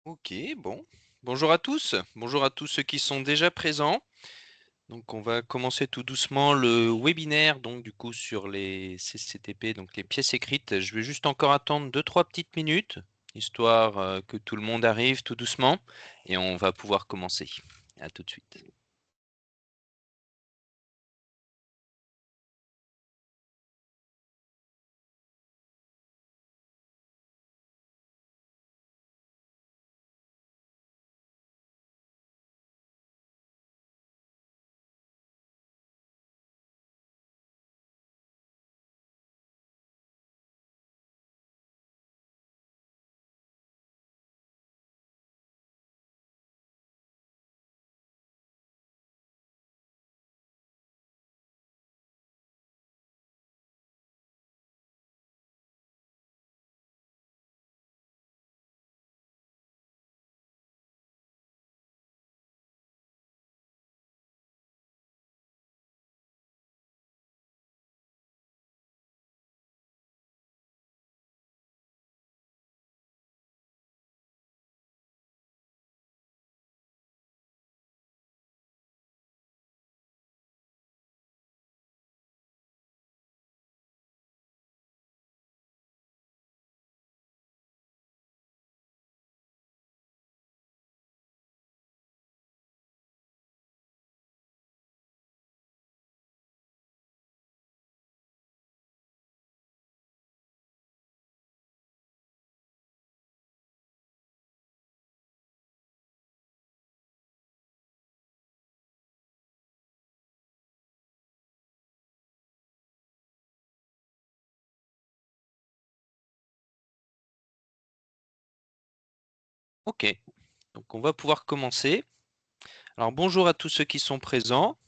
Ok, bon. Bonjour à tous. Bonjour à tous ceux qui sont déjà présents. Donc, on va commencer tout doucement le webinaire, donc du coup sur les CCTP, donc les pièces écrites. Je vais juste encore attendre 2-3 petites minutes, histoire que tout le monde arrive tout doucement, et on va pouvoir commencer. À tout de suite. Ok, donc on va pouvoir commencer. Alors bonjour à tous ceux qui sont présents.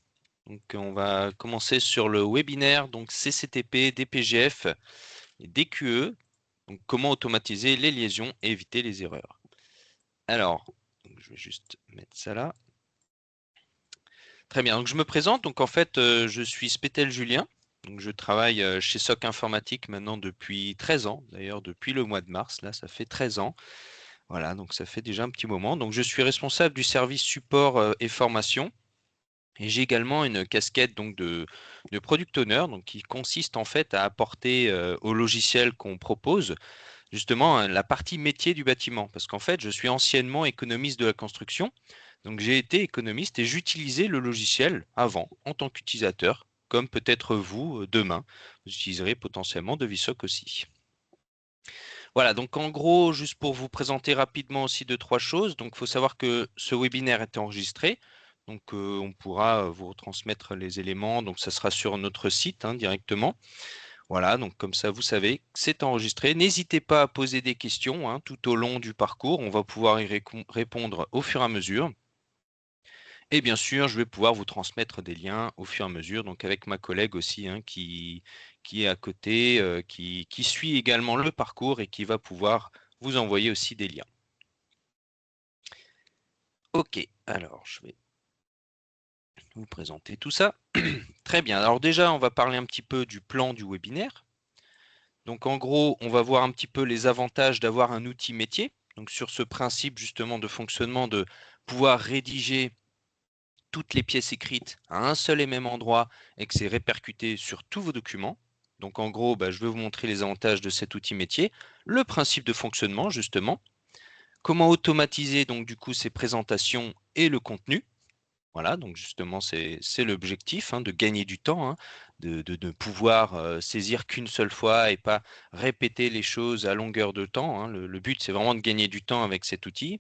Donc on va commencer sur le webinaire, donc CCTP, DPGF et DQE. Donc, comment automatiser les liaisons et éviter les erreurs. Alors, je vais juste mettre ça là. Très bien, donc je me présente. Donc en fait, je suis Spétel Julien. Donc, je travaille chez SOC Informatique maintenant depuis 13 ans. D'ailleurs, depuis le mois de mars, là, ça fait 13 ans. Voilà, donc ça fait déjà un petit moment. Donc je suis responsable du service support et formation. Et j'ai également une casquette donc de product owner, donc qui consiste en fait à apporter au logiciel qu'on propose justement la partie métier du bâtiment. Parce qu'en fait, je suis anciennement économiste de la construction. Donc j'ai été économiste et j'utilisais le logiciel avant en tant qu'utilisateur, comme peut-être vous demain. Vous utiliserez potentiellement Devisoc aussi. Voilà, donc en gros, juste pour vous présenter rapidement aussi deux, trois choses. Donc il faut savoir que ce webinaire est enregistré. Donc on pourra vous retransmettre les éléments. Donc ça sera sur notre site directement. Voilà, donc comme ça, vous savez, c'est enregistré. N'hésitez pas à poser des questions tout au long du parcours. On va pouvoir y répondre au fur et à mesure. Et bien sûr, je vais pouvoir vous transmettre des liens au fur et à mesure, donc avec ma collègue aussi qui est à côté, qui suit également le parcours et qui va pouvoir vous envoyer aussi des liens. Ok, alors je vais vous présenter tout ça. Très bien, alors déjà, on va parler un petit peu du plan du webinaire. Donc en gros, on va voir un petit peu les avantages d'avoir un outil métier. Donc sur ce principe justement de fonctionnement de pouvoir rédiger toutes les pièces écrites à un seul et même endroit et que c'est répercuté sur tous vos documents. Donc en gros, je vais vous montrer les avantages de cet outil métier, le principe de fonctionnement justement, comment automatiser donc du coup ces présentations et le contenu. Voilà, donc justement, c'est l'objectif, de gagner du temps, de pouvoir saisir qu'une seule fois et pas répéter les choses à longueur de temps. Le but, c'est vraiment de gagner du temps avec cet outil.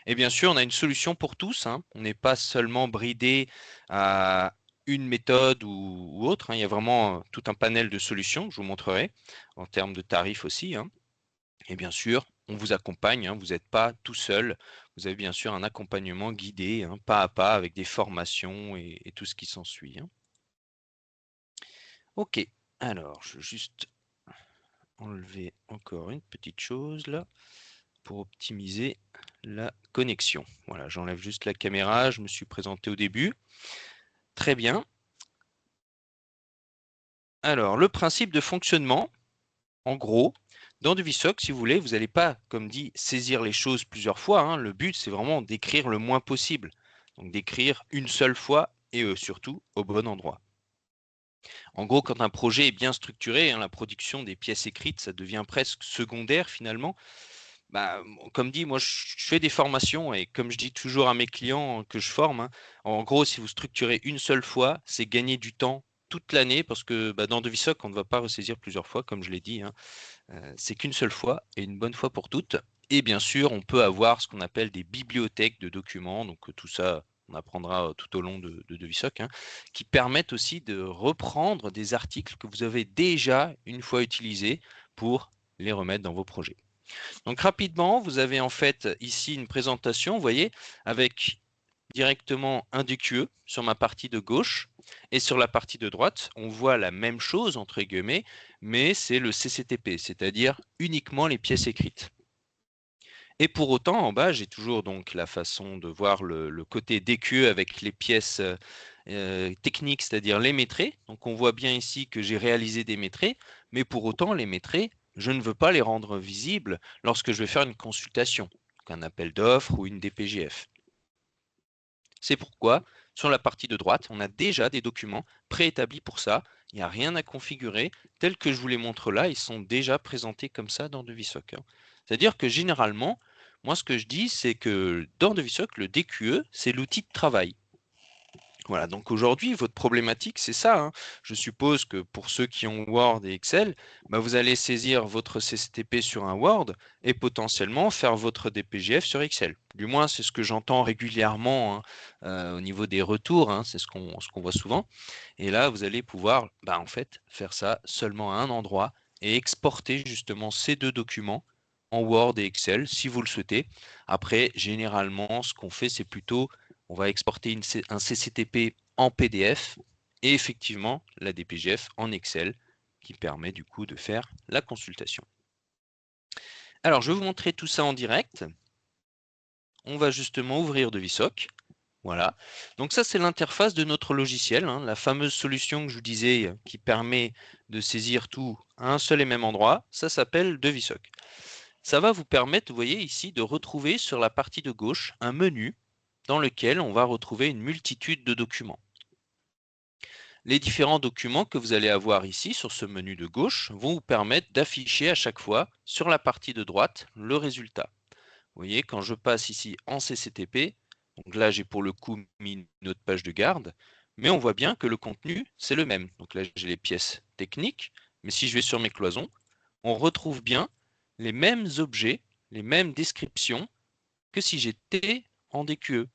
Et bien sûr, on a une solution pour tous. On n'est pas seulement bridé à une méthode ou autre. Il y a vraiment tout un panel de solutions, je vous montrerai, en termes de tarifs aussi. Et bien sûr, on vous accompagne, vous n'êtes pas tout seul. Vous avez bien sûr un accompagnement guidé, pas à pas, avec des formations et tout ce qui s'ensuit. Ok, alors je vais juste enlever encore une petite chose là pour optimiser la connexion. Voilà, j'enlève juste la caméra, je me suis présenté au début. Très bien. Alors, le principe de fonctionnement, en gros, Dans DeviSoc, si vous voulez, vous n'allez pas, comme dit, saisir les choses plusieurs fois, hein. Le but, c'est vraiment d'écrire le moins possible. Donc d'écrire une seule fois et surtout au bon endroit. En gros, quand un projet est bien structuré, hein, la production des pièces écrites, ça devient presque secondaire finalement. Bah, comme dit, moi, je fais des formations et comme je dis toujours à mes clients que je forme, hein, en gros, si vous structurez une seule fois, c'est gagner du temps toute l'année parce que bah, dans DeviSoc, on ne va pas ressaisir plusieurs fois, comme je l'ai dit, hein. C'est qu'une seule fois et une bonne fois pour toutes. Et bien sûr, on peut avoir ce qu'on appelle des bibliothèques de documents, donc tout ça, on apprendra tout au long de DeviSoc, hein, qui permettent aussi de reprendre des articles que vous avez déjà une fois utilisés pour les remettre dans vos projets. Donc rapidement, vous avez en fait ici une présentation, vous voyez, avec directement un DQE sur ma partie de gauche et sur la partie de droite, on voit la même chose entre guillemets, mais c'est le CCTP, c'est-à-dire uniquement les pièces écrites. Et pour autant, en bas, j'ai toujours donc la façon de voir le côté DQE avec les pièces techniques, c'est-à-dire les métrés. Donc on voit bien ici que j'ai réalisé des métrés, mais pour autant, les métrés, je ne veux pas les rendre visibles lorsque je vais faire une consultation, un appel d'offres ou une DPGF. C'est pourquoi, sur la partie de droite, on a déjà des documents préétablis pour ça. Il n'y a rien à configurer. Tels que je vous les montre là, ils sont déjà présentés comme ça dans DeviSoc, hein. C'est-à-dire que généralement, moi ce que je dis, c'est que dans DeviSoc, le DQE, c'est l'outil de travail. Voilà, donc aujourd'hui, votre problématique, c'est ça, hein. Je suppose que pour ceux qui ont Word et Excel, bah, vous allez saisir votre CCTP sur un Word et potentiellement faire votre DPGF sur Excel. Du moins, c'est ce que j'entends régulièrement, hein, au niveau des retours, hein, c'est ce qu'on voit souvent. Et là, vous allez pouvoir bah, en fait, faire ça seulement à un endroit et exporter justement ces deux documents en Word et Excel si vous le souhaitez. Après, généralement, ce qu'on fait, c'est plutôt on va exporter un CCTP en PDF et effectivement la DPGF en Excel qui permet du coup de faire la consultation. Alors, je vais vous montrer tout ça en direct. On va justement ouvrir DeviSoc. Voilà. Donc ça, c'est l'interface de notre logiciel, hein, la fameuse solution que je vous disais qui permet de saisir tout à un seul et même endroit. Ça s'appelle DeviSoc. Ça va vous permettre, vous voyez ici, de retrouver sur la partie de gauche un menu dans lequel on va retrouver une multitude de documents. Les différents documents que vous allez avoir ici sur ce menu de gauche vont vous permettre d'afficher à chaque fois sur la partie de droite le résultat. Vous voyez, quand je passe ici en CCTP, donc là j'ai pour le coup mis une autre page de garde, mais on voit bien que le contenu c'est le même. Donc là j'ai les pièces techniques, mais si je vais sur mes cloisons, on retrouve bien les mêmes objets, les mêmes descriptions que si j'étais en DQE.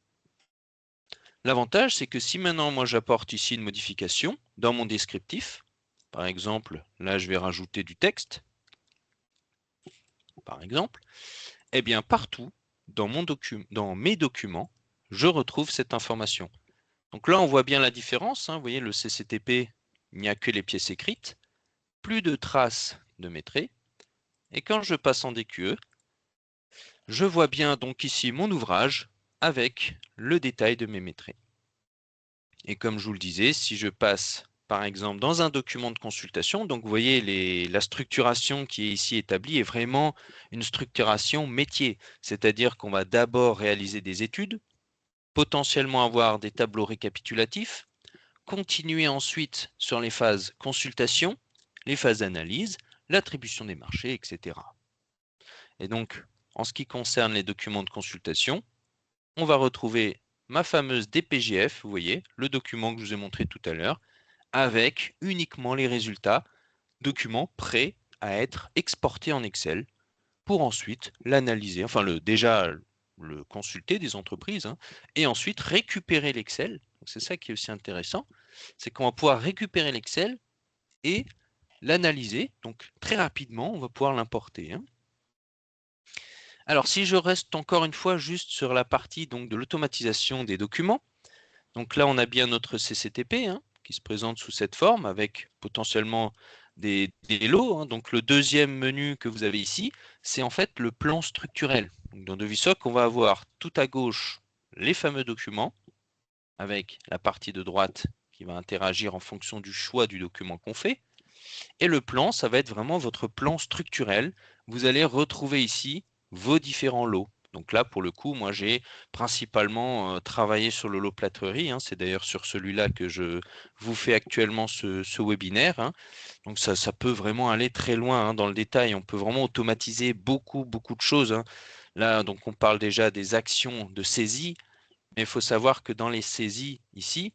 L'avantage, c'est que si maintenant moi j'apporte ici une modification dans mon descriptif, par exemple, là je vais rajouter du texte, par exemple, eh bien partout dans mes documents, je retrouve cette information. Donc là on voit bien la différence, hein, vous voyez le CCTP, il n'y a que les pièces écrites, plus de traces de métrés, et quand je passe en DQE, je vois bien donc ici mon ouvrage avec le détail de mes métrés. Et comme je vous le disais, si je passe par exemple dans un document de consultation, donc vous voyez la structuration qui est ici établie est vraiment une structuration métier, c'est-à-dire qu'on va d'abord réaliser des études, potentiellement avoir des tableaux récapitulatifs, continuer ensuite sur les phases consultation, les phases d'analyse, l'attribution des marchés, etc. Et donc, en ce qui concerne les documents de consultation, on va retrouver ma fameuse DPGF, vous voyez, le document que je vous ai montré tout à l'heure, avec uniquement les résultats, documents prêts à être exportés en Excel pour ensuite l'analyser, enfin déjà le consulter des entreprises, hein, et ensuite récupérer l'Excel. C'est ça qui est aussi intéressant, c'est qu'on va pouvoir récupérer l'Excel et l'analyser. Donc très rapidement, on va pouvoir l'importer, hein. Alors si je reste encore une fois juste sur la partie donc, de l'automatisation des documents, donc là on a bien notre CCTP, hein, qui se présente sous cette forme avec potentiellement des lots, hein. Donc le deuxième menu que vous avez ici, c'est en fait le plan structurel. Donc dans DeviSoc, on va avoir tout à gauche les fameux documents avec la partie de droite qui va interagir en fonction du choix du document qu'on fait. Et le plan, ça va être vraiment votre plan structurel. Vous allez retrouver ici vos différents lots. Donc là, pour le coup, moi, j'ai principalement travaillé sur le lot plâtrerie, hein. C'est d'ailleurs sur celui-là que je vous fais actuellement ce webinaire, hein. Donc ça peut vraiment aller très loin, hein, dans le détail. On peut vraiment automatiser beaucoup, beaucoup de choses, hein. Là, donc on parle déjà des actions de saisie, mais il faut savoir que dans les saisies ici,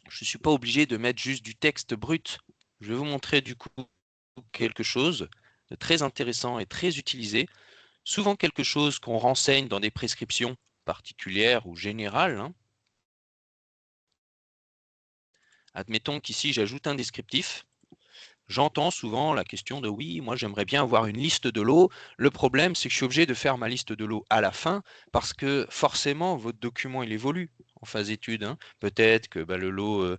je ne suis pas obligé de mettre juste du texte brut. Je vais vous montrer du coup quelque chose de très intéressant et très utilisé. Souvent quelque chose qu'on renseigne dans des prescriptions particulières ou générales, hein. Admettons qu'ici j'ajoute un descriptif. J'entends souvent la question de oui, moi j'aimerais bien avoir une liste de lots. Le problème, c'est que je suis obligé de faire ma liste de lots à la fin parce que forcément votre document il évolue en phase étude, hein. Peut-être que le lot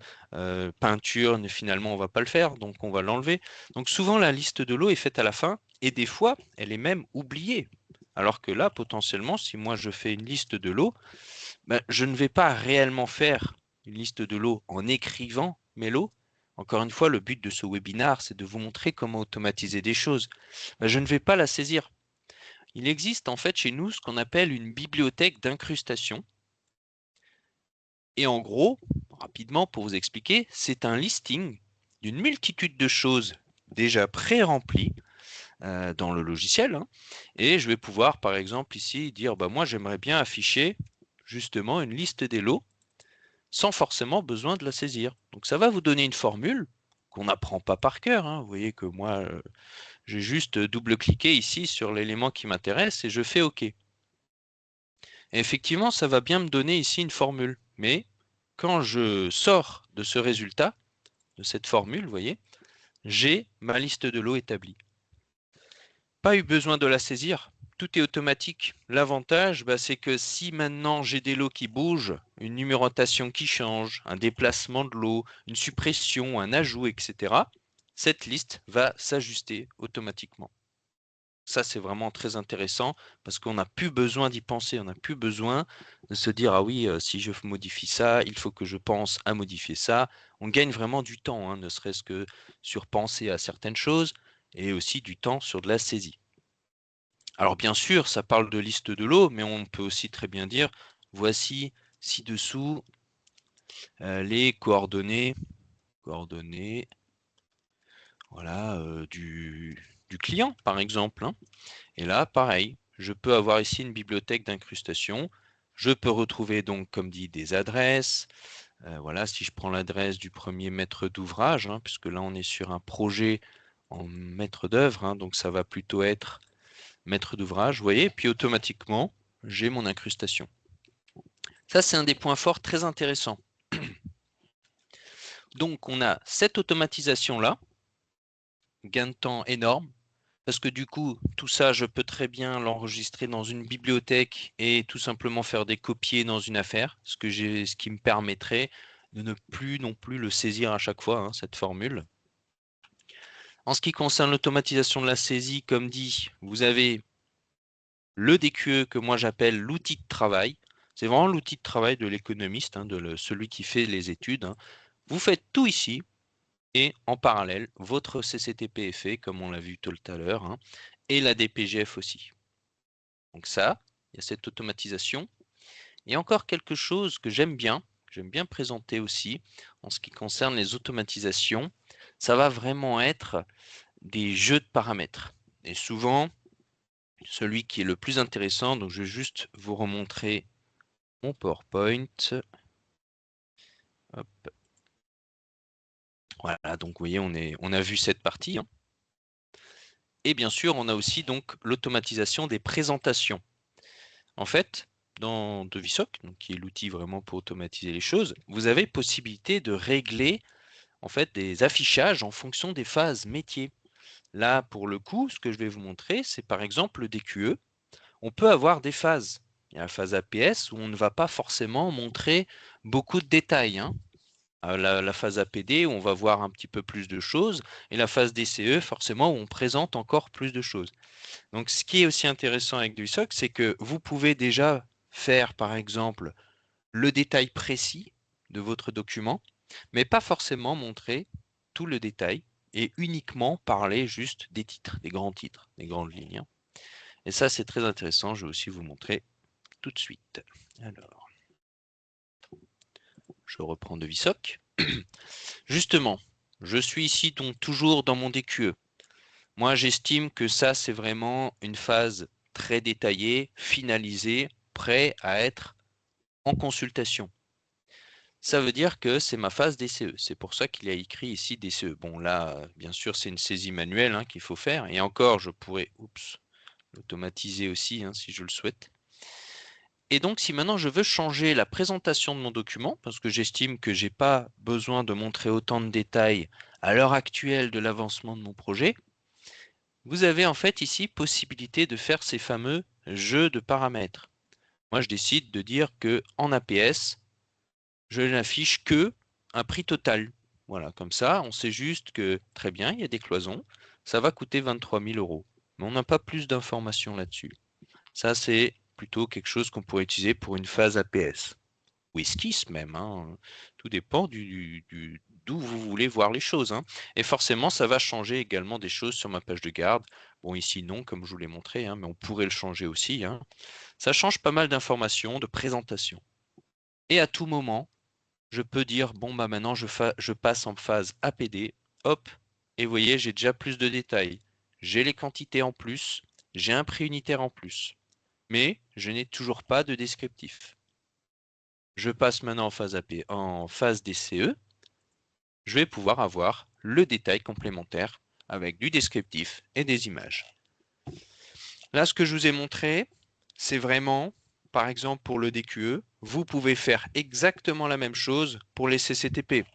peinture, finalement on va pas le faire, donc on va l'enlever. Donc souvent la liste de lots est faite à la fin et des fois elle est même oubliée. Alors que là, potentiellement, si moi je fais une liste de lots, je ne vais pas réellement faire une liste de lots en écrivant mes lots. Encore une fois, le but de ce webinaire, c'est de vous montrer comment automatiser des choses. Je ne vais pas la saisir. Il existe en fait chez nous ce qu'on appelle une bibliothèque d'incrustation. Et en gros, rapidement pour vous expliquer, c'est un listing d'une multitude de choses déjà pré-remplies dans le logiciel, hein. Et je vais pouvoir, par exemple, ici dire, moi j'aimerais bien afficher justement une liste des lots sans forcément besoin de la saisir. Donc ça va vous donner une formule qu'on n'apprend pas par cœur, hein. Vous voyez que moi, j'ai juste double-cliqué ici sur l'élément qui m'intéresse et je fais OK. Et effectivement, ça va bien me donner ici une formule. Mais quand je sors de ce résultat, de cette formule, vous voyez, j'ai ma liste de lots établie. Pas eu besoin de la saisir, tout est automatique. L'avantage, c'est que si maintenant j'ai des lots qui bougent, une numérotation qui change, un déplacement de lot, une suppression, un ajout, etc., cette liste va s'ajuster automatiquement. Ça, c'est vraiment très intéressant parce qu'on n'a plus besoin d'y penser, on n'a plus besoin de se dire « Ah oui, si je modifie ça, il faut que je pense à modifier ça ». On gagne vraiment du temps, hein, ne serait-ce que sur penser à certaines choses et aussi du temps sur de la saisie. Alors bien sûr, ça parle de liste de lots, mais on peut aussi très bien dire, voici ci-dessous les coordonnées voilà, du client, par exemple, hein. Et là, pareil, je peux avoir ici une bibliothèque d'incrustation. Je peux retrouver donc, comme dit, des adresses. Voilà, si je prends l'adresse du premier maître d'ouvrage, hein, puisque là on est sur un projet en maître d'œuvre, hein, donc ça va plutôt être maître d'ouvrage, vous voyez, puis automatiquement, j'ai mon incrustation. Ça, c'est un des points forts très intéressants. Donc, on a cette automatisation-là, gain de temps énorme, parce que du coup, tout ça, je peux très bien l'enregistrer dans une bibliothèque et tout simplement faire des copier dans une affaire, ce qui me permettrait de ne plus non plus le saisir à chaque fois, hein, cette formule. En ce qui concerne l'automatisation de la saisie, comme dit, vous avez le DQE que moi j'appelle l'outil de travail. C'est vraiment l'outil de travail de l'économiste, hein, celui qui fait les études, hein. Vous faites tout ici et en parallèle, votre CCTP est fait, comme on l'a vu tout à l'heure, hein, et la DPGF aussi. Donc ça, il y a cette automatisation. Et encore quelque chose que j'aime bien présenter aussi en ce qui concerne les automatisations, ça va vraiment être des jeux de paramètres. Et souvent, celui qui est le plus intéressant, donc je vais juste vous remontrer mon PowerPoint. Hop. Voilà, donc vous voyez, on a vu cette partie, hein. Et bien sûr, on a aussi donc l'automatisation des présentations. En fait, dans Devisoc, donc qui est l'outil vraiment pour automatiser les choses, vous avez possibilité de régler en fait des affichages en fonction des phases métiers. Là, pour le coup, ce que je vais vous montrer, c'est par exemple le DQE. On peut avoir des phases. Il y a la phase APS où on ne va pas forcément montrer beaucoup de détails, hein. La phase APD où on va voir un petit peu plus de choses et la phase DCE forcément où on présente encore plus de choses. Donc ce qui est aussi intéressant avec DuSoc, c'est que vous pouvez déjà faire par exemple le détail précis de votre document, mais pas forcément montrer tout le détail. et uniquement parler juste des titres, des grands titres, des grandes lignes, hein. Et ça, c'est très intéressant. Je vais aussi vous montrer tout de suite. Alors, je reprends de VSOC. Justement, je suis ici donc toujours dans mon DQE. Moi, j'estime que ça, c'est vraiment une phase très détaillée, finalisée, prêt à être en consultation. Ça veut dire que c'est ma phase DCE. C'est pour ça qu'il y a écrit ici DCE. Bon, là, bien sûr, c'est une saisie manuelle hein, qu'il faut faire. Et encore, je pourrais l'automatiser aussi hein, si je le souhaite. Et donc, si maintenant je veux changer la présentation de mon document, parce que j'estime que je n'ai pas besoin de montrer autant de détails à l'heure actuelle de l'avancement de mon projet, vous avez en fait ici possibilité de faire ces fameux jeux de paramètres. Moi, je décide de dire que en APS, je n'affiche que un prix total. Voilà, comme ça, on sait juste que très bien, il y a des cloisons, ça va coûter 23 000 €. Mais on n'a pas plus d'informations là-dessus. Ça, c'est plutôt quelque chose qu'on pourrait utiliser pour une phase APS. Ou esquisse même, hein. Tout dépend d'où vous voulez voir les choses, hein. Et forcément, ça va changer également des choses sur ma page de garde. Bon, ici, non, comme je vous l'ai montré, hein, mais on pourrait le changer aussi, hein. Ça change pas mal d'informations, de présentation. Et à tout moment, je peux dire, bon, bah maintenant, je passe en phase APD, hop, et vous voyez, j'ai déjà plus de détails. J'ai les quantités en plus, j'ai un prix unitaire en plus, mais je n'ai toujours pas de descriptif. Je passe maintenant en phase DCE, je vais pouvoir avoir le détail complémentaire avec du descriptif et des images. Là, ce que je vous ai montré, c'est vraiment, par exemple pour le DQE, vous pouvez faire exactement la même chose pour les CCTP.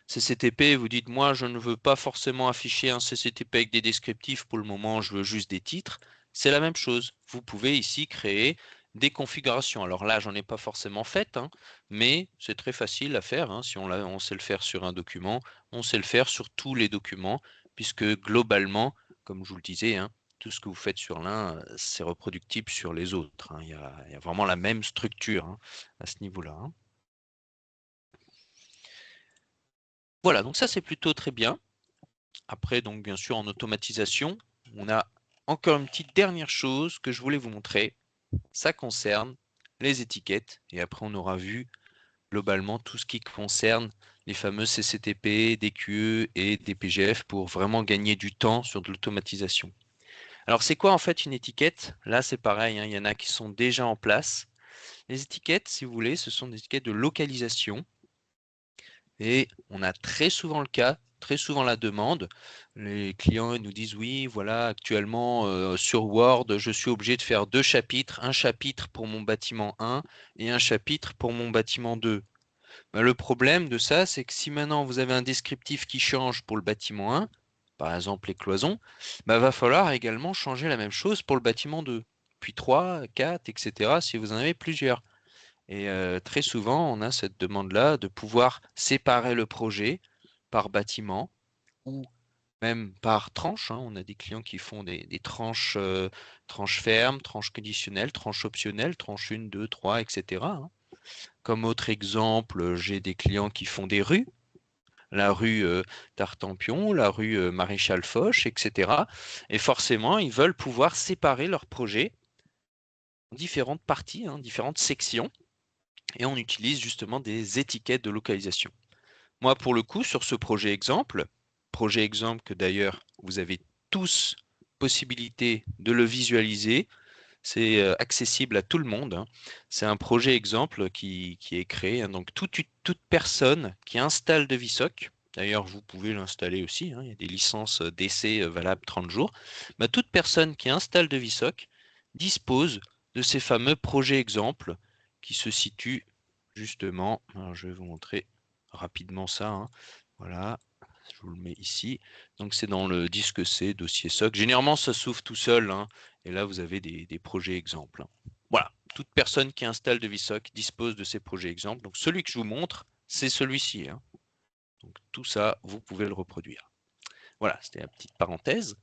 CCTP, vous dites, moi, je ne veux pas forcément afficher un CCTP avec des descriptifs pour le moment, je veux juste des titres. C'est la même chose. Vous pouvez ici créer des configurations. Alors là, j'en ai pas forcément fait, hein, mais c'est très facile à faire. Hein. Si on sait le faire sur un document, on sait le faire sur tous les documents, puisque globalement, comme je vous le disais, hein, tout ce que vous faites sur l'un, c'est reproductible sur les autres. Hein. Il y a vraiment la même structure hein, à ce niveau-là. Hein. Voilà, donc ça c'est plutôt très bien. Après, donc bien sûr, en automatisation, on a encore une petite dernière chose que je voulais vous montrer. Ça concerne les étiquettes. Et après, on aura vu globalement tout ce qui concerne les fameux CCTP, DQE et DPGF pour vraiment gagner du temps sur de l'automatisation. Alors, c'est quoi en fait une étiquette? Là, c'est pareil, hein, il y en a qui sont déjà en place. Les étiquettes, si vous voulez, ce sont des étiquettes de localisation. Et on a très souvent le cas, très souvent la demande. Les clients nous disent oui, voilà, actuellement sur Word, je suis obligé de faire 2 chapitres, un chapitre pour mon bâtiment 1 et un chapitre pour mon bâtiment 2. Ben, le problème de ça, c'est que si maintenant vous avez un descriptif qui change pour le bâtiment 1, par exemple les cloisons, ben, va falloir également changer la même chose pour le bâtiment 2, puis 3, 4, etc. si vous en avez plusieurs. Et très souvent, on a cette demande-là de pouvoir séparer le projet par bâtiment ou même par tranche. Hein. On a des clients qui font des tranches, tranches fermes, tranches conditionnelles, tranches optionnelles, tranches 1, 2, 3, etc. Hein. Comme autre exemple, j'ai des clients qui font des rues, la rue Tartampion, la rue Maréchal Foch, etc. Et forcément, ils veulent pouvoir séparer leur projet en différentes parties, hein, différentes sections. Et on utilise justement des étiquettes de localisation. Moi, pour le coup, sur ce projet exemple que d'ailleurs vous avez tous possibilité de le visualiser, c'est accessible à tout le monde. Hein. C'est un projet exemple qui est créé. Hein. Donc toute personne qui installe de VSOC, d'ailleurs vous pouvez l'installer aussi, hein, il y a des licences d'essai valables 30 jours, bah, toute personne qui installe de VSOC dispose de ces fameux projets exemples qui se situent justement, alors je vais vous montrer rapidement ça, hein. Voilà, je vous le mets ici. Donc c'est dans le disque C, dossier SOC. Généralement, ça s'ouvre tout seul, hein, et là, vous avez des projets exemples. Hein. Voilà, toute personne qui installe de VSOC dispose de ces projets exemples. Donc celui que je vous montre, c'est celui-ci. Hein. Donc tout ça, vous pouvez le reproduire. Voilà, c'était la petite parenthèse.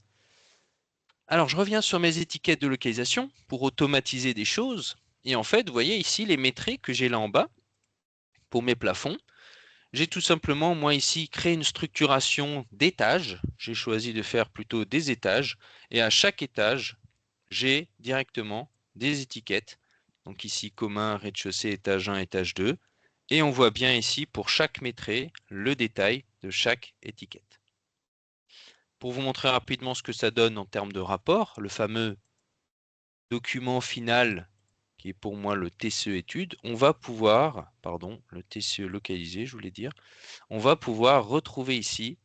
Alors, je reviens sur mes étiquettes de localisation pour automatiser des choses. Et en fait, vous voyez ici les métriques que j'ai là en bas pour mes plafonds. J'ai tout simplement, moi ici, créé une structuration d'étages. J'ai choisi de faire plutôt des étages. Et à chaque étage, j'ai directement des étiquettes. Donc ici, commun, rez-de-chaussée, étage 1, étage 2. Et on voit bien ici, pour chaque métré, le détail de chaque étiquette. Pour vous montrer rapidement ce que ça donne en termes de rapport, le fameux document final qui est pour moi le TCE étude, on va pouvoir, pardon, le TCE localisé, je voulais dire, on va pouvoir retrouver ici,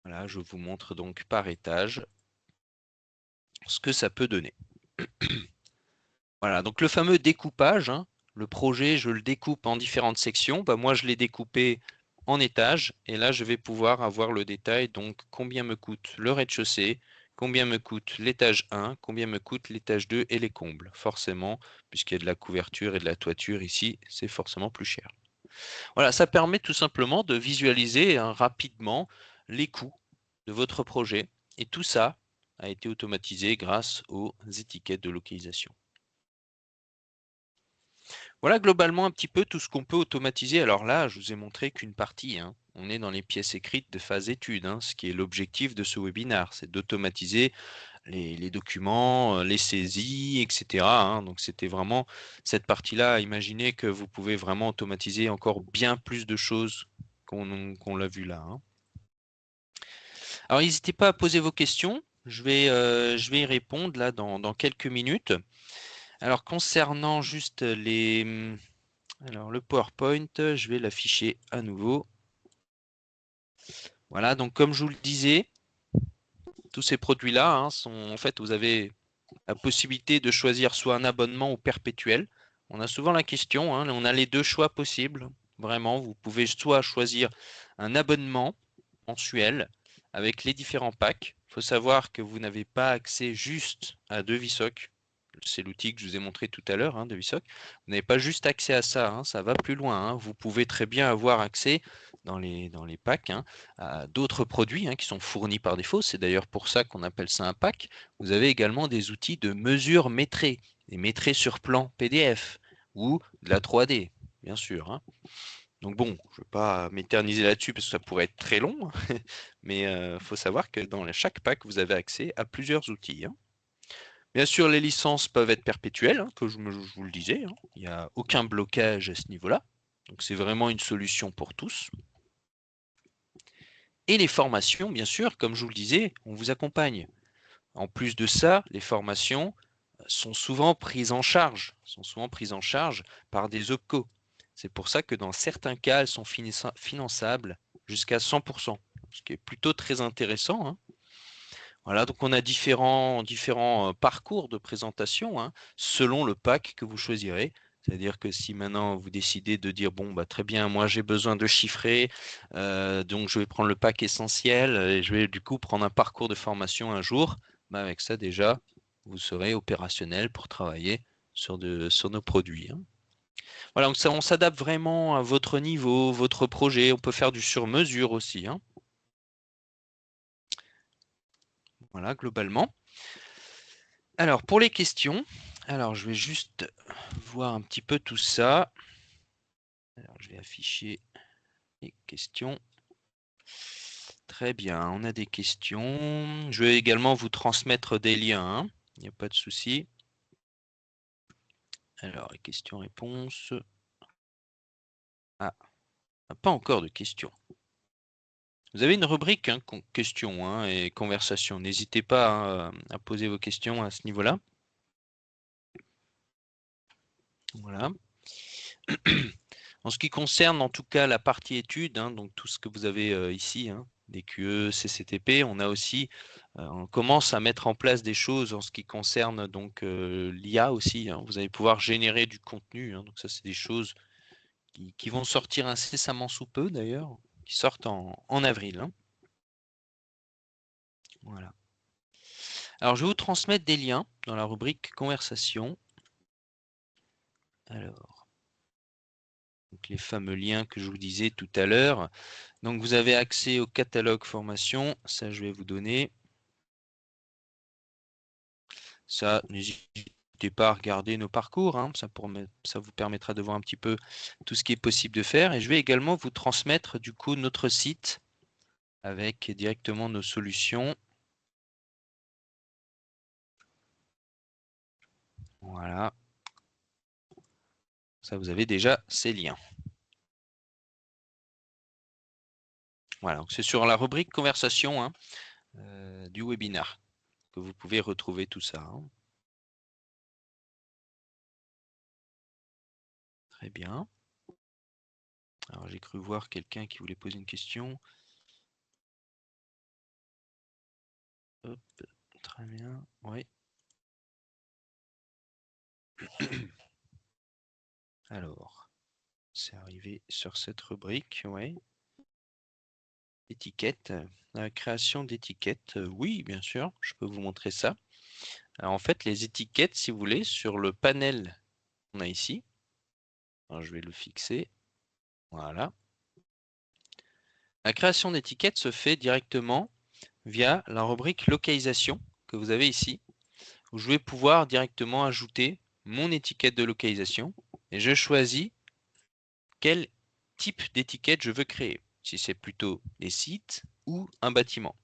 voilà, je vous montre donc par étage ce que ça peut donner. Voilà, donc le fameux découpage, hein, le projet, je le découpe en différentes sections. Bah, moi, je l'ai découpé en étages et là, je vais pouvoir avoir le détail. Donc, combien me coûte le rez-de-chaussée, combien me coûte l'étage 1, combien me coûte l'étage 2 et les combles. Forcément, puisqu'il y a de la couverture et de la toiture ici, c'est forcément plus cher. Voilà, ça permet tout simplement de visualiser hein, rapidement les coûts de votre projet et tout ça a été automatisé grâce aux étiquettes de localisation. Voilà globalement un petit peu tout ce qu'on peut automatiser. Alors là, je vous ai montré qu'une partie, hein. On est dans les pièces écrites de phase étude, hein, ce qui est l'objectif de ce webinaire, c'est d'automatiser les documents, les saisies, etc. hein. Donc c'était vraiment cette partie-là. Imaginez que vous pouvez vraiment automatiser encore bien plus de choses qu'on l'a vu là. hein. Alors n'hésitez pas à poser vos questions. Je vais y répondre là dans quelques minutes. Alors concernant juste alors le PowerPoint, je vais l'afficher à nouveau. Voilà, donc comme je vous le disais, tous ces produits-là hein, sont en fait, vous avez la possibilité de choisir soit un abonnement ou perpétuel. On a souvent la question, hein, on a les deux choix possibles. Vraiment, vous pouvez soit choisir un abonnement mensuel avec les différents packs. Il faut savoir que vous n'avez pas accès juste à Devisoc. C'est l'outil que je vous ai montré tout à l'heure, hein, Devisoc. Vous n'avez pas juste accès à ça, hein, ça va plus loin. hein. Vous pouvez très bien avoir accès dans les packs hein, à d'autres produits hein, qui sont fournis par défaut. C'est d'ailleurs pour ça qu'on appelle ça un pack. Vous avez également des outils de mesure métrée, des métrés sur plan PDF ou de la 3D, bien sûr. hein. Donc bon, je ne vais pas m'éterniser là-dessus parce que ça pourrait être très long, mais il faut savoir que dans chaque pack, vous avez accès à plusieurs outils. hein. Bien sûr, les licences peuvent être perpétuelles, hein, comme je vous le disais. hein. Il n'y a aucun blocage à ce niveau-là. Donc c'est vraiment une solution pour tous. Et les formations, bien sûr, comme je vous le disais, on vous accompagne. En plus de ça, les formations sont souvent prises en charge, par des OPCO. C'est pour ça que dans certains cas, elles sont finançables jusqu'à 100%, ce qui est plutôt très intéressant. hein. Voilà, donc on a différents parcours de présentation hein, selon le pack que vous choisirez. C'est-à-dire que si maintenant vous décidez de dire bon bah très bien, moi j'ai besoin de chiffrer, donc je vais prendre le pack essentiel et je vais du coup prendre un parcours de formation un jour, bah avec ça déjà vous serez opérationnel pour travailler sur nos produits. hein. Voilà, donc ça, on s'adapte vraiment à votre niveau, votre projet. On peut faire du sur-mesure aussi. hein. Voilà, globalement. Alors, pour les questions, alors je vais juste voir un petit peu tout ça. Alors, je vais afficher les questions. Très bien, on a des questions. Je vais également vous transmettre des liens. hein. Il n'y a pas de souci. Alors, les questions-réponses. Ah, pas encore de questions. Vous avez une rubrique hein, questions hein, et conversations. N'hésitez pas hein, à poser vos questions à ce niveau-là. Voilà. En ce qui concerne en tout cas la partie études, hein, donc tout ce que vous avez ici, hein, DQE, CCTP, on a aussi, on commence à mettre en place des choses en ce qui concerne donc l'IA aussi. hein. Vous allez pouvoir générer du contenu. hein. donc ça, c'est des choses qui vont sortir incessamment sous peu d'ailleurs, qui sortent en avril. hein. Voilà. Alors, je vais vous transmettre des liens dans la rubrique conversation. Alors, donc les fameux liens que je vous disais tout à l'heure. Donc, vous avez accès au catalogue formation. Ça, je vais vous donner. Ça, n'hésitez n'hésitez pas à regarder nos parcours, hein, ça vous permettra de voir un petit peu tout ce qui est possible de faire. Et je vais également vous transmettre du coup notre site avec directement nos solutions. Voilà. Ça, vous avez déjà ces liens. Voilà, c'est sur la rubrique conversation, hein, du webinaire que vous pouvez retrouver tout ça, hein. Très bien. Alors, j'ai cru voir quelqu'un qui voulait poser une question. Hop, très bien, oui. Alors, c'est arrivé sur cette rubrique, oui. Étiquette, création d'étiquettes, oui, bien sûr, je peux vous montrer ça. Alors, en fait, les étiquettes, si vous voulez, sur le panel qu'on a ici, alors, je vais le fixer, voilà. La création d'étiquettes se fait directement via la rubrique localisation que vous avez ici, où je vais pouvoir directement ajouter mon étiquette de localisation et je choisis quel type d'étiquette je veux créer, si c'est plutôt des sites ou un bâtiment.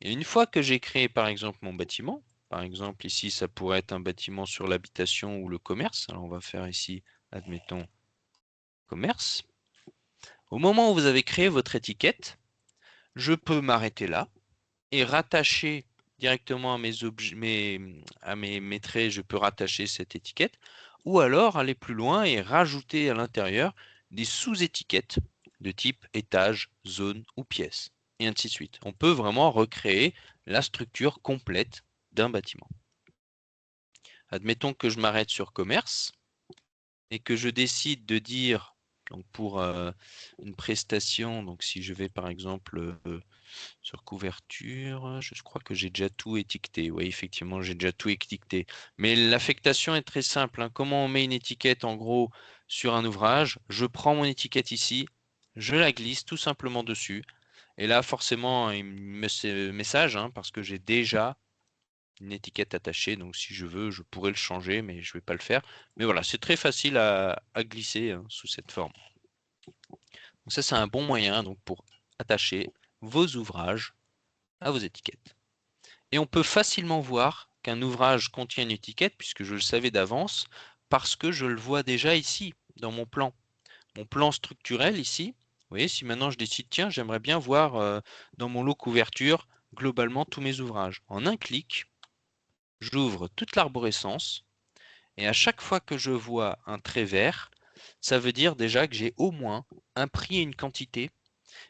Et une fois que j'ai créé par exemple mon bâtiment, par exemple ici ça pourrait être un bâtiment sur l'habitation ou le commerce, alors on va faire ici, admettons, commerce. Au moment où vous avez créé votre étiquette, je peux m'arrêter là et rattacher directement à mes objets, à mes traits, je peux rattacher cette étiquette, ou alors aller plus loin et rajouter à l'intérieur des sous-étiquettes de type étage, zone ou pièce, et ainsi de suite. On peut vraiment recréer la structure complète d'un bâtiment. Admettons que je m'arrête sur commerce et que je décide de dire, donc pour une prestation, donc si je vais par exemple sur couverture, je crois que j'ai déjà tout étiqueté. Oui, effectivement, j'ai déjà tout étiqueté. Mais l'affectation est très simple, hein. Comment on met une étiquette en gros sur un ouvrage? Je prends mon étiquette ici, je la glisse tout simplement dessus. Et là, forcément, il me met ce message, hein, parce que j'ai déjà une étiquette attachée. Donc, si je veux, je pourrais le changer, mais je ne vais pas le faire. Mais voilà, c'est très facile à glisser, hein, sous cette forme. Donc ça, c'est un bon moyen donc, pour attacher vos ouvrages à vos étiquettes. Et on peut facilement voir qu'un ouvrage contient une étiquette, puisque je le savais d'avance, parce que je le vois déjà ici, dans mon plan. Mon plan structurel ici, vous voyez, si maintenant je décide, tiens, j'aimerais bien voir dans mon lot couverture, globalement, tous mes ouvrages. En un clic, j'ouvre toute l'arborescence, et à chaque fois que je vois un trait vert, ça veut dire déjà que j'ai au moins un prix et une quantité.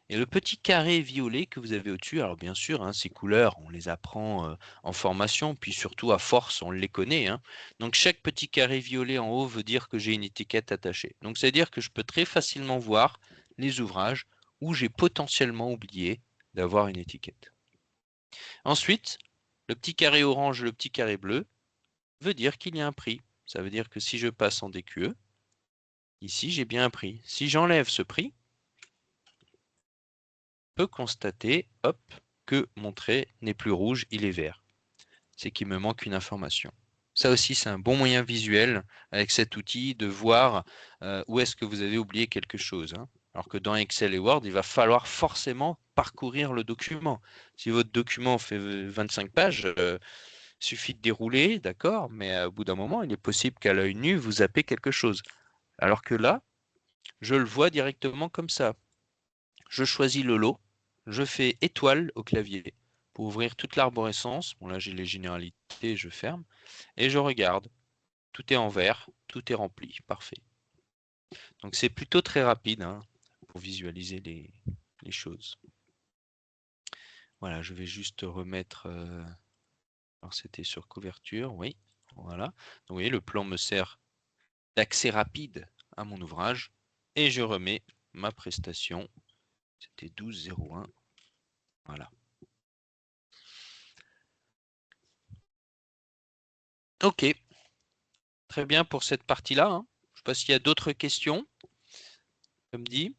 Et le petit carré violet que vous avez au-dessus, alors bien sûr, hein, ces couleurs, on les apprend en formation, puis surtout à force, on les connaît, hein. Donc chaque petit carré violet en haut veut dire que j'ai une étiquette attachée. Donc c'est-à-dire que je peux très facilement voir les ouvrages où j'ai potentiellement oublié d'avoir une étiquette. Ensuite, le petit carré orange et le petit carré bleu veut dire qu'il y a un prix. Ça veut dire que si je passe en DQE, ici j'ai bien un prix. Si j'enlève ce prix, peut constater, hop, que mon trait n'est plus rouge, il est vert. C'est qu'il me manque une information. Ça aussi, c'est un bon moyen visuel avec cet outil de voir où est-ce que vous avez oublié quelque chose, hein. Alors que dans Excel et Word, il va falloir forcément parcourir le document. Si votre document fait 25 pages, il suffit de dérouler, d'accord, mais au bout d'un moment, il est possible qu'à l'œil nu, vous zappez quelque chose. Alors que là, je le vois directement comme ça. Je choisis le lot, je fais étoile au clavier pour ouvrir toute l'arborescence. Bon là j'ai les généralités, je ferme et je regarde. Tout est en vert, tout est rempli, parfait. Donc c'est plutôt très rapide, hein, pour visualiser les choses. Voilà, je vais juste remettre. Alors c'était sur couverture, oui. Voilà. Donc, vous voyez, le plan me sert d'accès rapide à mon ouvrage et je remets ma prestation. C'était 12,01. Voilà. Ok, très bien pour cette partie-là, hein. Je ne sais pas s'il y a d'autres questions. Comme dit,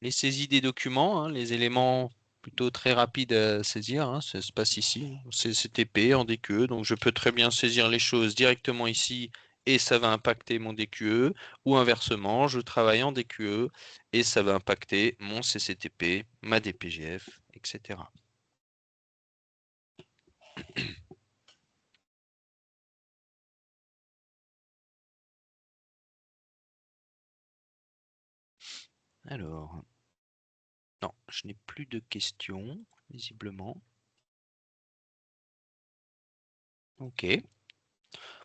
les saisies des documents, hein, les éléments plutôt très rapide à saisir, hein, ça se passe ici, CCTP en DQE, donc je peux très bien saisir les choses directement ici et ça va impacter mon DQE, ou inversement, je travaille en DQE et ça va impacter mon CCTP, ma DPGF, etc. Alors, non, je n'ai plus de questions, visiblement. Ok.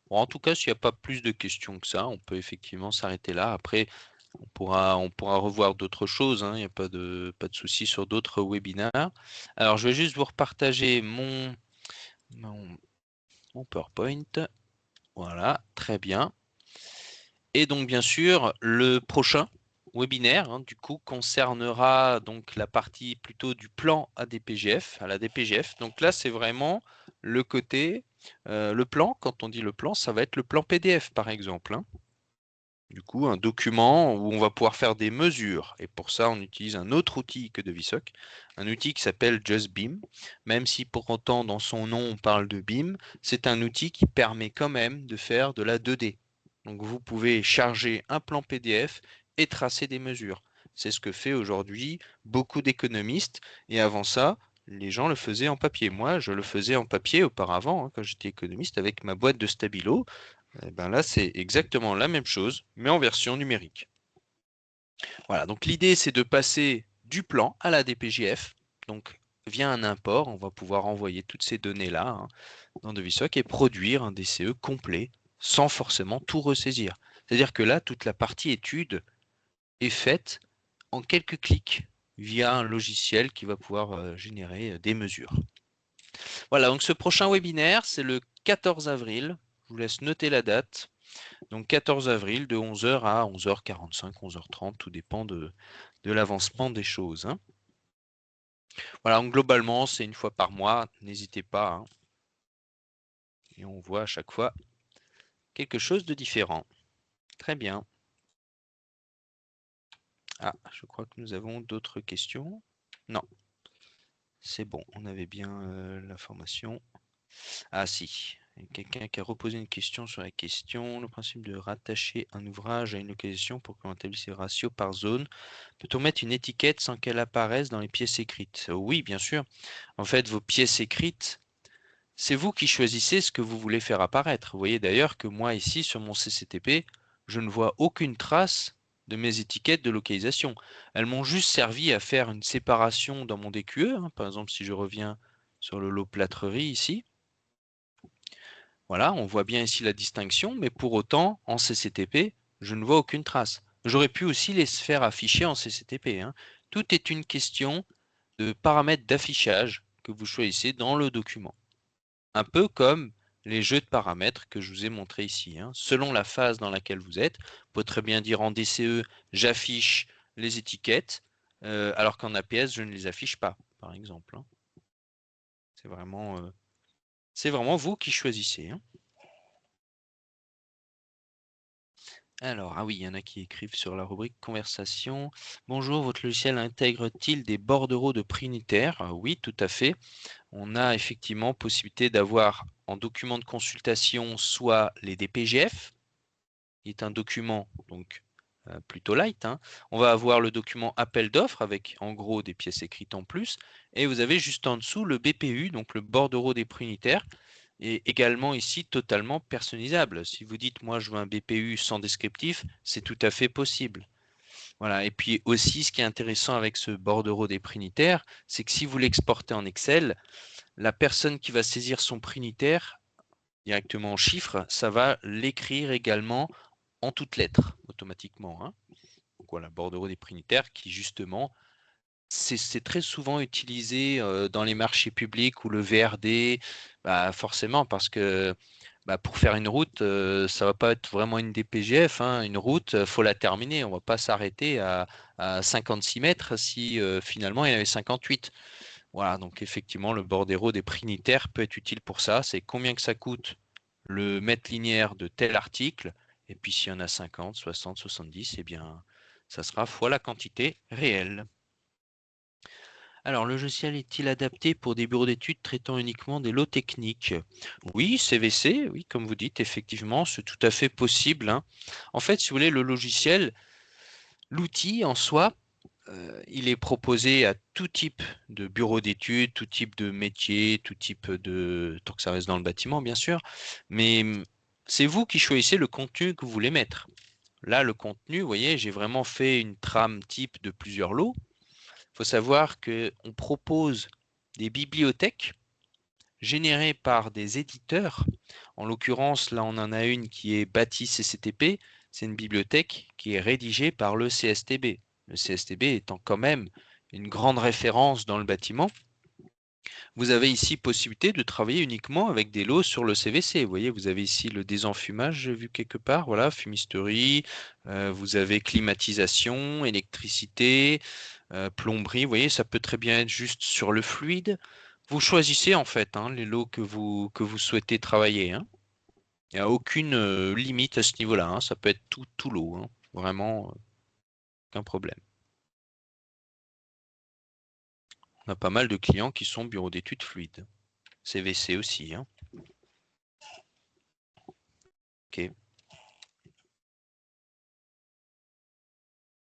Bon, en tout cas, s'il n'y a pas plus de questions que ça, on peut effectivement s'arrêter là. Après, on pourra revoir d'autres choses, hein, il n'y a pas de souci sur d'autres webinaires. Alors, je vais juste vous repartager mon, mon PowerPoint. Voilà, très bien. Et donc, bien sûr, le prochain webinaire, hein, du coup, concernera donc la partie plutôt du plan à DPGF, à la DPGF. Donc là, c'est vraiment le côté, le plan, quand on dit le plan, ça va être le plan PDF, par exemple, hein. Du coup, un document où on va pouvoir faire des mesures. Et pour ça, on utilise un autre outil que Devisoc, un outil qui s'appelle JustBeam. Même si pour autant, dans son nom, on parle de BIM, c'est un outil qui permet quand même de faire de la 2D. Donc, vous pouvez charger un plan PDF et tracer des mesures. C'est ce que fait aujourd'hui beaucoup d'économistes. Et avant ça, les gens le faisaient en papier. Moi, je le faisais en papier auparavant, hein, quand j'étais économiste, avec ma boîte de stabilo. Eh ben là, c'est exactement la même chose, mais en version numérique. Voilà, donc l'idée, c'est de passer du plan à la DPJF. Donc, via un import, on va pouvoir envoyer toutes ces données-là, hein, dans Devisoc et produire un DCE complet sans forcément tout ressaisir. C'est-à-dire que là, toute la partie étude est faite en quelques clics via un logiciel qui va pouvoir générer des mesures. Voilà, donc ce prochain webinaire, c'est le 14 avril. Je vous laisse noter la date. Donc 14 avril de 11h à 11h45, 11h30, tout dépend de l'avancement des choses, hein. Voilà, donc globalement, c'est une fois par mois, n'hésitez pas, hein. Et on voit à chaque fois quelque chose de différent. Très bien. Ah, je crois que nous avons d'autres questions. Non, c'est bon, on avait bien l'information. Ah si, quelqu'un qui a reposé une question sur la question. Le principe de rattacher un ouvrage à une localisation pour qu'on établisse les ratios par zone. Peut-on mettre une étiquette sans qu'elle apparaisse dans les pièces écrites? Oui, bien sûr. En fait, vos pièces écrites, c'est vous qui choisissez ce que vous voulez faire apparaître. Vous voyez d'ailleurs que moi ici, sur mon CCTP, je ne vois aucune trace de mes étiquettes de localisation. Elles m'ont juste servi à faire une séparation dans mon DQE, hein. Par exemple, si je reviens sur le lot plâtrerie ici, voilà, on voit bien ici la distinction, mais pour autant, en CCTP, je ne vois aucune trace. J'aurais pu aussi les faire afficher en CCTP, hein. Tout est une question de paramètres d'affichage que vous choisissez dans le document. Un peu comme les jeux de paramètres que je vous ai montré ici, hein. Selon la phase dans laquelle vous êtes, vous pouvez très bien dire en DCE, j'affiche les étiquettes, alors qu'en APS, je ne les affiche pas, par exemple, hein. C'est vraiment vous qui choisissez, hein. Alors, ah oui, il y en a qui écrivent sur la rubrique conversation. Bonjour, votre logiciel intègre-t-il des bordereaux de prix unitaires? Oui, tout à fait. On a effectivement possibilité d'avoir en document de consultation soit les DPGF, qui est un document donc plutôt light, hein. On va avoir le document appel d'offres avec en gros des pièces écrites en plus. Et vous avez juste en dessous le BPU, donc le bordereau des prix unitaires, et également ici totalement personnalisable. Si vous dites moi je veux un BPU sans descriptif, c'est tout à fait possible. Voilà. Et puis aussi ce qui est intéressant avec ce bordereau des prix unitaires, c'est que si vous l'exportez en Excel, la personne qui va saisir son prix unitaire directement en chiffres, ça va l'écrire également en toutes lettres automatiquement, hein. Donc voilà, bordereau des prix unitaires qui justement c'est très souvent utilisé dans les marchés publics ou le VRD, bah, forcément parce que bah, pour faire une route, ça va pas être vraiment une DPGF, hein. Une route, faut la terminer. On va pas s'arrêter à 56 mètres si finalement il y en avait 58. Voilà, donc effectivement, le bordereau des prix unitaires peut être utile pour ça. C'est combien que ça coûte le mètre linéaire de tel article. Et puis s'il y en a 50, 60, 70, eh bien, ça sera fois la quantité réelle. Alors, le logiciel est-il adapté pour des bureaux d'études traitant uniquement des lots techniques? Oui, CVC, oui, comme vous dites, effectivement, c'est tout à fait possible, hein. En fait, si vous voulez, le logiciel, l'outil en soi, il est proposé à tout type de bureau d'études, tout type de métier, tout type de tant que ça reste dans le bâtiment, bien sûr. Mais, c'est vous qui choisissez le contenu que vous voulez mettre. Là, le contenu, vous voyez, j'ai vraiment fait une trame type de plusieurs lots. Il faut savoir qu'on propose des bibliothèques générées par des éditeurs. En l'occurrence, là, on en a une qui est bâtie CCTP. C'est une bibliothèque qui est rédigée par le CSTB. Le CSTB étant quand même une grande référence dans le bâtiment. Vous avez ici possibilité de travailler uniquement avec des lots sur le CVC. Vous voyez, vous avez ici le désenfumage, j'ai vu quelque part, voilà, fumisterie, vous avez climatisation, électricité, plomberie. Vous voyez, ça peut très bien être juste sur le fluide. Vous choisissez en fait, hein, les lots que vous souhaitez travailler, hein. Il n'y a aucune limite à ce niveau-là, hein. Ça peut être tout lot, hein. Vraiment, aucun problème. On a pas mal de clients qui sont bureaux d'études fluides. CVC aussi, hein. Ok.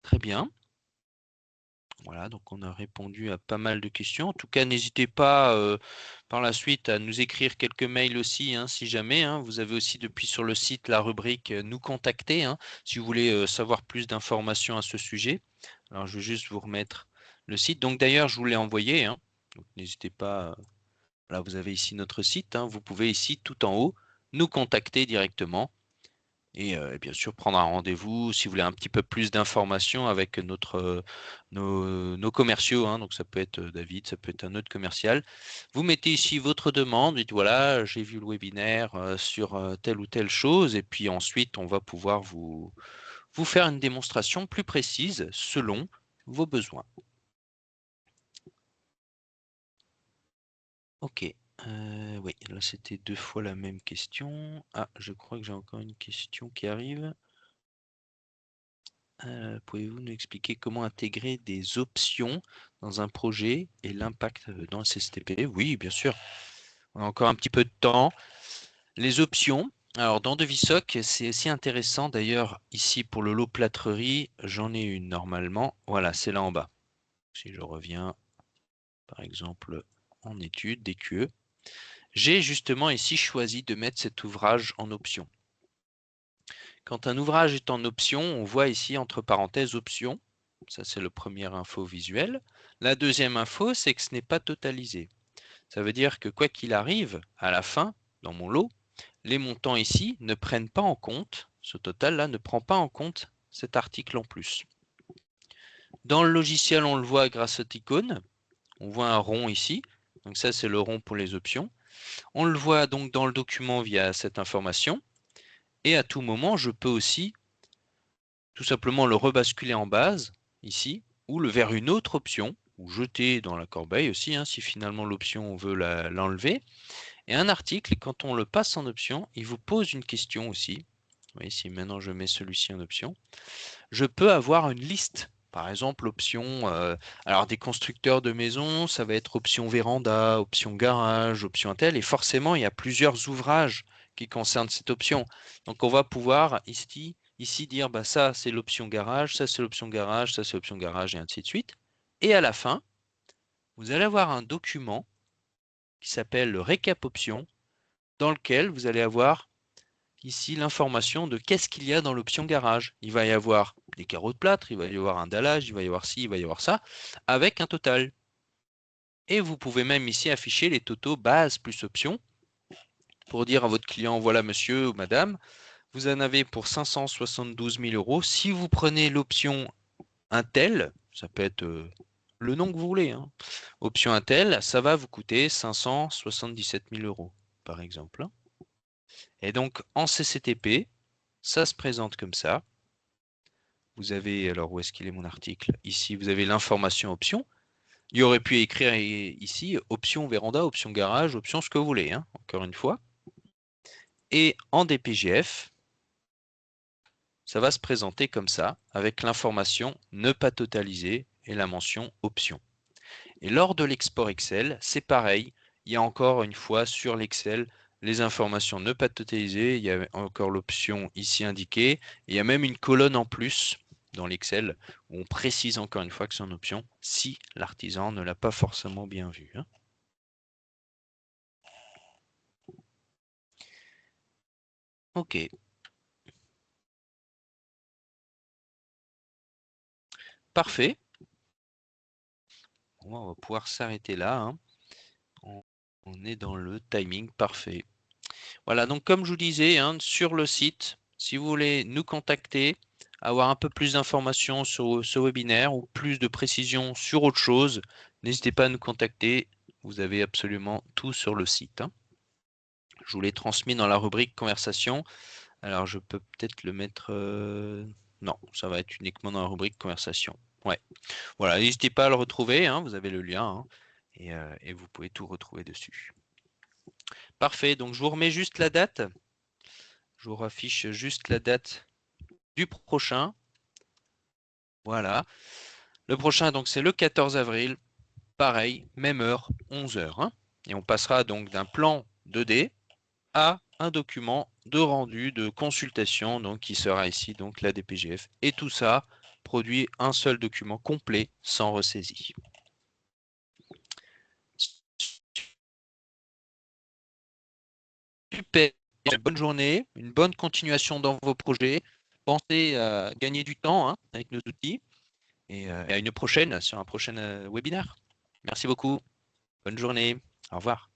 Très bien. Voilà, donc on a répondu à pas mal de questions. En tout cas, n'hésitez pas par la suite à nous écrire quelques mails aussi, hein, si jamais, hein. Vous avez aussi depuis sur le site la rubrique Nous contacter, hein, si vous voulez savoir plus d'informations à ce sujet. Alors, je vais juste vous remettre le site. Donc d'ailleurs, je vous l'ai envoyé, hein. Donc n'hésitez pas. Là, vous avez ici notre site, hein. Vous pouvez ici tout en haut nous contacter directement. Et bien sûr, prendre un rendez-vous si vous voulez un petit peu plus d'informations avec nos commerciaux, hein. Donc ça peut être David, ça peut être un autre commercial. Vous mettez ici votre demande, dites voilà, j'ai vu le webinaire sur telle ou telle chose, et puis ensuite on va pouvoir vous faire une démonstration plus précise selon vos besoins. Ok. Oui, là c'était 2 fois la même question. Ah, je crois que j'ai encore une question qui arrive. Pouvez-vous nous expliquer comment intégrer des options dans un projet et l'impact dans le CSTP? Oui, bien sûr. On a encore un petit peu de temps. Les options. Alors, dans Devisoc, c'est aussi intéressant. D'ailleurs, ici, pour le lot plâtrerie, j'en ai une normalement. Voilà, c'est là en bas. Si je reviens, par exemple, en études, DQE, j'ai justement ici choisi de mettre cet ouvrage en option. Quand un ouvrage est en option, on voit ici entre parenthèses option. Ça, c'est le premier info visuel. La deuxième info, c'est que ce n'est pas totalisé. Ça veut dire que quoi qu'il arrive, à la fin, dans mon lot, les montants ici ne prennent pas en compte, ce total-là ne prend pas en compte cet article en plus. Dans le logiciel, on le voit grâce à cette icône. On voit un rond ici. Donc ça, c'est le rond pour les options. On le voit donc dans le document via cette information. Et à tout moment, je peux aussi tout simplement le rebasculer en base, ici, ou le vers une autre option, ou jeter dans la corbeille aussi, hein, si finalement l'option on veut l'enlever. Et un article, quand on le passe en option, il vous pose une question aussi. Vous voyez, si maintenant je mets celui-ci en option, je peux avoir une liste. Par exemple, option, alors des constructeurs de maisons, ça va être option véranda, option garage, option intel, et forcément, il y a plusieurs ouvrages qui concernent cette option. Donc, on va pouvoir ici dire, bah, ça, c'est l'option garage, ça, c'est l'option garage, ça, c'est l'option garage, et ainsi de suite. Et à la fin, vous allez avoir un document qui s'appelle le récap option, dans lequel vous allez avoir ici l'information de qu'est-ce qu'il y a dans l'option garage. Il va y avoir des carreaux de plâtre, il va y avoir un dallage, il va y avoir ci, il va y avoir ça, avec un total. Et vous pouvez même ici afficher les totaux base plus option pour dire à votre client, voilà monsieur ou madame, vous en avez pour 572 000 euros. Si vous prenez l'option Intel, ça peut être le nom que vous voulez, hein. Option Intel, ça va vous coûter 577 000 euros, par exemple. Et donc en CCTP, ça se présente comme ça. Vous avez, alors où est-ce qu'il est mon article? Ici, vous avez l'information option. Il aurait pu écrire ici option véranda, option garage, option ce que vous voulez, hein, encore une fois. Et en DPGF, ça va se présenter comme ça, avec l'information ne pas totaliser et la mention option. Et lors de l'export Excel, c'est pareil. Il y a encore une fois sur l'Excel les informations ne pas totalisées. Il y a encore l'option ici indiquée. Et il y a même une colonne en plus dans l'Excel où on précise encore une fois que c'est une option si l'artisan ne l'a pas forcément bien vu, hein. Ok. Parfait. Bon, on va pouvoir s'arrêter là, hein. On est dans le timing parfait. Voilà, donc comme je vous disais, hein, sur le site, si vous voulez nous contacter, avoir un peu plus d'informations sur ce webinaire ou plus de précisions sur autre chose, n'hésitez pas à nous contacter. Vous avez absolument tout sur le site, hein. Je vous l'ai transmis dans la rubrique conversation. Alors je peux peut-être le mettre... Non, ça va être uniquement dans la rubrique conversation. Ouais. Voilà, n'hésitez pas à le retrouver, hein, vous avez le lien, hein, et vous pouvez tout retrouver dessus. Parfait, donc je vous remets juste la date. Je vous raffiche juste la date du prochain. Voilà. Le prochain, donc, c'est le 14 avril. Pareil, même heure, 11 h, hein. Et on passera donc d'un plan 2D à un document de rendu de consultation, donc qui sera ici donc la DPGF. Et tout ça produit un seul document complet sans ressaisie. Super. Une bonne journée, une bonne continuation dans vos projets. Pensez à gagner du temps, hein, avec nos outils. Et à une prochaine sur un prochain webinaire. Merci beaucoup. Bonne journée. Au revoir.